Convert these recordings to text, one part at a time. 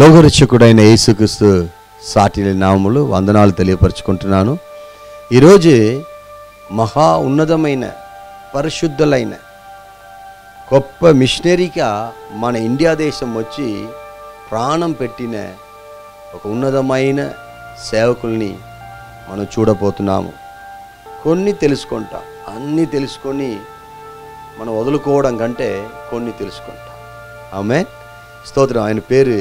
లోకరక్షకుడైన యేసుక్రీస్తు సాటి నామములు వందనాలు తెలియపరచుకుంటున్నాను. ఈరోజు మహా ఉన్నతమైన పరిశుద్ధులైన గొప్ప మిషనరీగా మన ఇండియా దేశం వచ్చి ప్రాణం పెట్టిన ఒక ఉన్నతమైన సేవకుల్ని మనం చూడబోతున్నాము. కొన్ని తెలుసుకుంటాం, అన్నీ తెలుసుకొని మనం వదులుకోవడం కంటే కొన్ని తెలుసుకుంటాం. ఆమె స్తోత్రం. ఆయన పేరు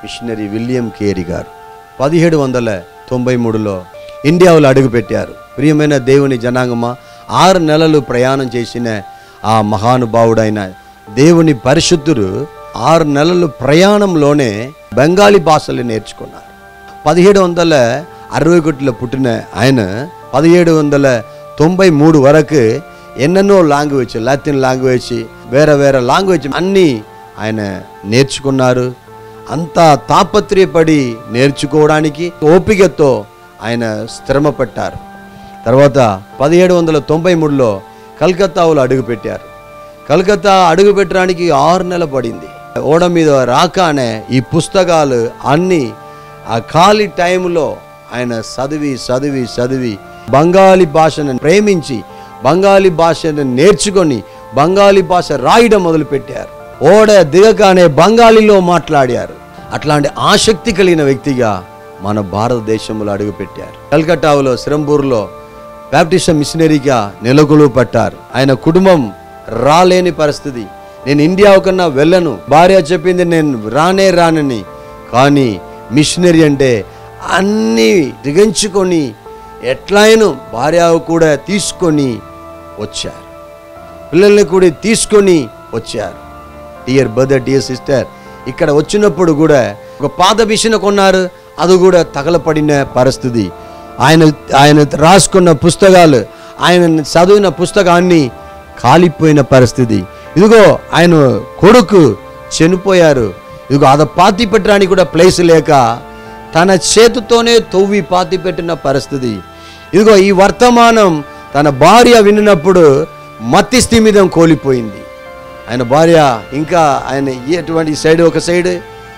మిషనరీ విలియం కేరీ గారు. 1793లో ఇండియాలో అడుగుపెట్టారు. ప్రియమైన దేవుని జనాంగమా, 6 నెలలు ప్రయాణం చేసిన ఆ మహానుభావుడైన దేవుని పరిశుద్ధుడు 6 నెలలు ప్రయాణంలోనే బెంగాలీ భాషలు నేర్చుకున్నారు. 1761లో పుట్టిన ఆయన 1793 వరకు ఎన్నెన్నో లాంగ్వేజ్, లాటిన్ లాంగ్వేజ్, వేరే లాంగ్వేజ్ అన్నీ ఆయన నేర్చుకున్నారు. అంతా తాపత్రయపడి నేర్చుకోవడానికి ఓపికతో ఆయన శ్రమ పట్టారు. తర్వాత 1793లో కలకత్తాలో అడుగుపెట్టారు. కలకత్తా అడుగుపెట్టడానికి 6 నెలలు పడింది. ఓడ మీద రాగానే ఈ పుస్తకాలు అన్నీ ఆ ఖాళీ టైంలో ఆయన చదివి బంగాళీ భాషను ప్రేమించి బంగాళీ భాషను నేర్చుకొని బంగాళీ భాష రాయడం మొదలుపెట్టారు. ఓడ దిగగానే బంగాళీలో మాట్లాడారు. అట్లాంటి ఆసక్తి కలిగిన వ్యక్తిగా మన భారతదేశంలో అడుగుపెట్టారు. కలకట్టాలో శ్రీరంపూర్లో బాప్టిస్ట్ మిషనరీగా నెలకొలు పట్టారు. ఆయన కుటుంబం రాలేని పరిస్థితి. నేను ఇండియా కన్నా వెళ్ళను, భార్య చెప్పింది నేను రానని. కానీ మిషనరీ అంటే అన్నీ దిగించుకొని ఎట్లయినా భార్య కూడా తీసుకొని వచ్చారు, పిల్లల్ని కూడా తీసుకొని వచ్చారు. డియర్ బ్రదర్, డియర్ సిస్టర్, ఇక్కడ వచ్చినప్పుడు కూడా ఒక పాత మిషన్ కొన్నారు, అది కూడా తగలపడిన పరిస్థితి. ఆయన రాసుకున్న పుస్తకాలు, ఆయన చదివిన పుస్తకాన్ని కాలిపోయిన పరిస్థితి. ఇదిగో ఆయన కొడుకు చనిపోయారు. ఇదిగో అది పాతి పెట్టడానికి కూడా ప్లేస్ లేక తన చేతితోనే తవ్వి పాతి పెట్టిన పరిస్థితి. ఇదిగో ఈ వర్తమానం తన భార్య విన్నప్పుడు మతి స్థిమితం కోల్పోయింది. ఆయన భార్య ఇంకా ఆయన ఎటువంటి సైడ్, ఒక సైడ్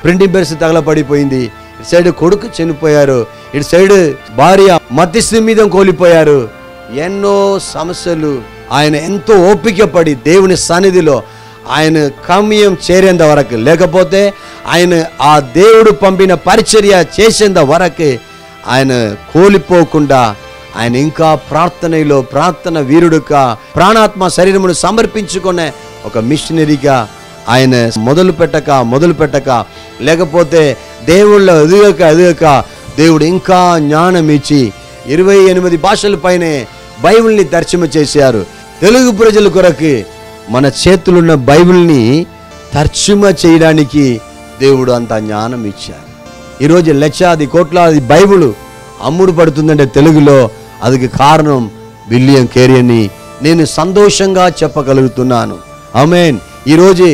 ప్రింటింగ్ ప్రెస్ తగలపడిపోయింది, ఇటు సైడ్ కొడుకు చనిపోయారు, ఇటు సైడ్ భార్య మతి స్థిమితం కోల్పోయారు. ఎన్నో సమస్యలు. ఆయన ఎంతో ఓపిక పడి దేవుని సన్నిధిలో ఆయన గమ్యం చేరేంత వరకు, లేకపోతే ఆయన ఆ దేవుడు పంపిన పరిచర్య చేసేంత వరకు ఆయన కోల్పోకుండా ఆయన ఇంకా ప్రార్థన వీరుడుగా ప్రాణాత్మ శరీరమును సమర్పించుకునే ఒక మిషనరీగా ఆయన మొదలు పెట్టక లేకపోతే దేవుళ్ళ ఎదుగక దేవుడు ఇంకా జ్ఞానం ఇచ్చి 28 భాషల పైనే బైబిల్ని తర్జుమ చేశారు. తెలుగు ప్రజల కొరకు మన చేతులున్న బైబిల్ని తర్జుమ చేయడానికి దేవుడు అంత జ్ఞానం ఇచ్చారు. ఈరోజు లక్షాది కోట్లాది బైబిల్ అమ్ముడు పడుతుందంటే తెలుగులో, அதுக்கு కారణం విలియం కేరీ అని నేను సంతోషంగా చెప్పగలుగుతున్నాను. ఆమేన్. ఈరోజు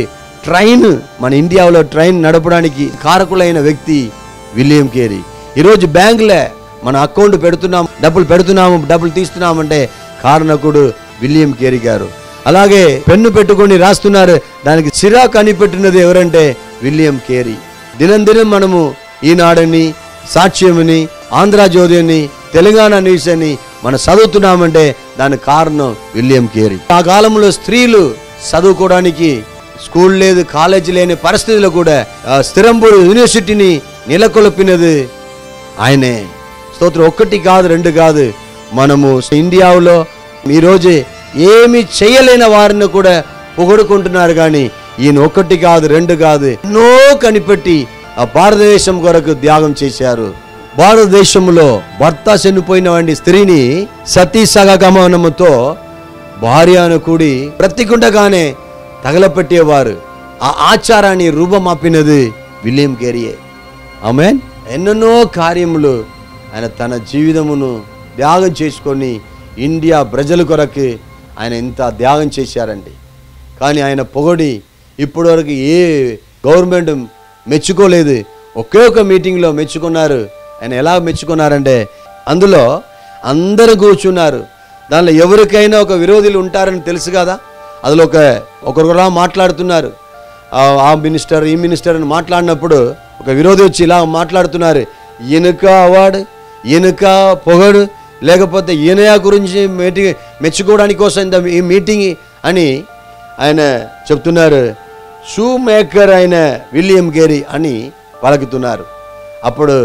మన ఇండియాలో ట్రైన్ నడపడానికి కారకులైన వ్యక్తి విలియం కేరీ. ఈరోజు బ్యాంకులే మన అకౌంట్ డబ్బులు తీస్తున్నామంటే కారణకుడు విలియం కేరీ గారు. అలాగే పెన్ను పెట్టుకొని రాస్తున్నారు, దానికి సిరా కనిపెట్టినది ఎవరంటే విలియం కేరీ. దినం మనము ఈనాడని, సాక్ష్యమని, ఆంధ్రజ్యోతి అని, తెలంగాణ న్యూస్ అని మనం చదువుతున్నామంటే దానికి కారణం విలియం కేరీ. ఆ కాలంలో స్త్రీలు చదువుకోవడానికి స్కూల్ లేదు, కాలేజీ లేని పరిస్థితుల్లో కూడా శ్రీరంపూర్ యూనివర్సిటీని నెలకొల్పినది ఆయనే. స్తోత్రం. 1 కాదు, 2 కాదు. మనము ఇండియాలో ఈరోజు ఏమి చేయలేని వారిని కూడా పొగడుకుంటున్నారు. కానీ ఈయన 1 కాదు, 2 కాదు, ఎన్నో కనిపెట్టి ఆ భారతదేశం కొరకు త్యాగం చేశారు. భారతదేశంలో భర్త చనిపోయిన వాడి స్త్రీని సతీ సహగమనంతో భార్యను కూడి బ్రతికుండగానే తగలపెట్టేవారు. ఆ ఆచారాన్ని రూపమాపినది విలియం కేరీయే. ఆమేన్. ఎన్నెన్నో కార్యములు ఆయన తన జీవితమును త్యాగం చేసుకొని ఇండియా ప్రజల కొరకు ఆయన ఎంత త్యాగం చేశారండి. కానీ ఆయన పొగడి ఇప్పటివరకు ఏ గవర్నమెంట్ మెచ్చుకోలేదు. ఒకే ఒక మీటింగ్లో మెచ్చుకున్నారు. ఆయన ఎలా మెచ్చుకున్నారంటే అందులో అందరూ కూర్చున్నారు. దానిలో ఎవరికైనా ఒక విరోధులు ఉంటారని తెలుసు కదా. అందులో ఒకరు మాట్లాడుతున్నారు. ఆ మినిస్టర్ ఈ మినిస్టర్ అని మాట్లాడినప్పుడు ఒక విరోధి వచ్చి ఇలా మాట్లాడుతున్నారు, ఈయనక అవార్డు, ఈయనక పొగడు, లేకపోతే ఈయన గురించి మెచ్చుకోవడానికి కోసం ఈ మీటింగ్ అని ఆయన చెప్తున్నారు. షూ మేకర్ అయిన విలియం కేరీ అని పలుకుతున్నారు. అప్పుడు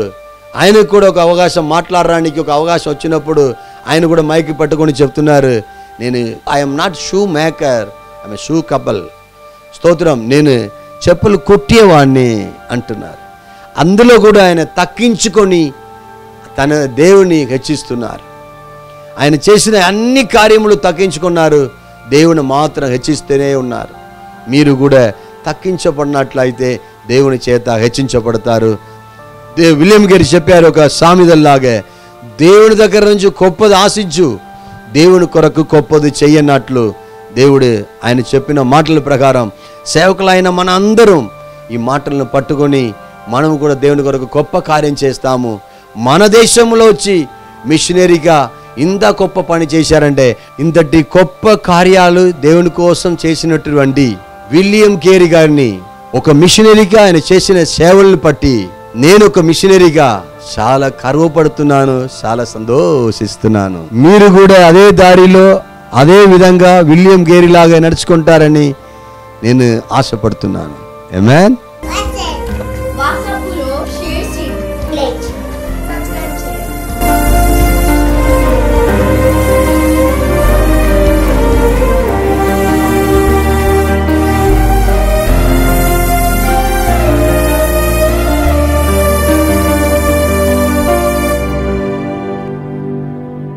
ఆయనకు కూడా ఒక అవకాశం, మాట్లాడడానికి ఒక అవకాశం వచ్చినప్పుడు ఆయన కూడా మైక్ పట్టుకొని చెప్తున్నారు, నేను I'm not shoe maker, I'm shoe couple. స్తోత్రం. నేను చెప్పులు కుట్టేవాడిని అంటున్నారు. అందులో కూడా ఆయన తగ్గించుకొని తన దేవుని హెచ్చిస్తున్నారు. ఆయన చేసిన అన్ని కార్యములు తగ్గించుకున్నారు, దేవుని మాత్రం హెచ్చిస్తూనే ఉన్నారు. మీరు కూడా తగ్గించబడినట్లయితే దేవుని చేత హెచ్చించబడతారు. విలియం కేరీ చెప్పారు ఒక సామెతలాగా, దేవుని దగ్గర నుంచి గొప్పది ఆశించు, దేవుని కొరకు గొప్పది చెయ్యనట్లు. దేవుడు ఆయన చెప్పిన మాటల ప్రకారం సేవకులైన మన అందరం ఈ మాటలను పట్టుకొని మనం కూడా దేవుని కొరకు గొప్ప కార్యం చేస్తాము. మన దేశంలో వచ్చి మిషనరీగా ఇంత గొప్ప పని చేశారంటే, ఇంతటి గొప్ప కార్యాలు దేవుని కోసం చేసినటువంటి విలియం కేరీ గారిని ఒక మిషనరీగా ఆయన చేసిన సేవలను బట్టి నేను ఒక మిషనరీగా చాలా గర్వపడుతున్నాను, చాలా సంతోషిస్తున్నాను. మీరు కూడా అదే దారిలో అదే విధంగా విలియం కేరీ లాగా నడుచుకుంటారని నేను ఆశపడుతున్నాను. ఆమేన్.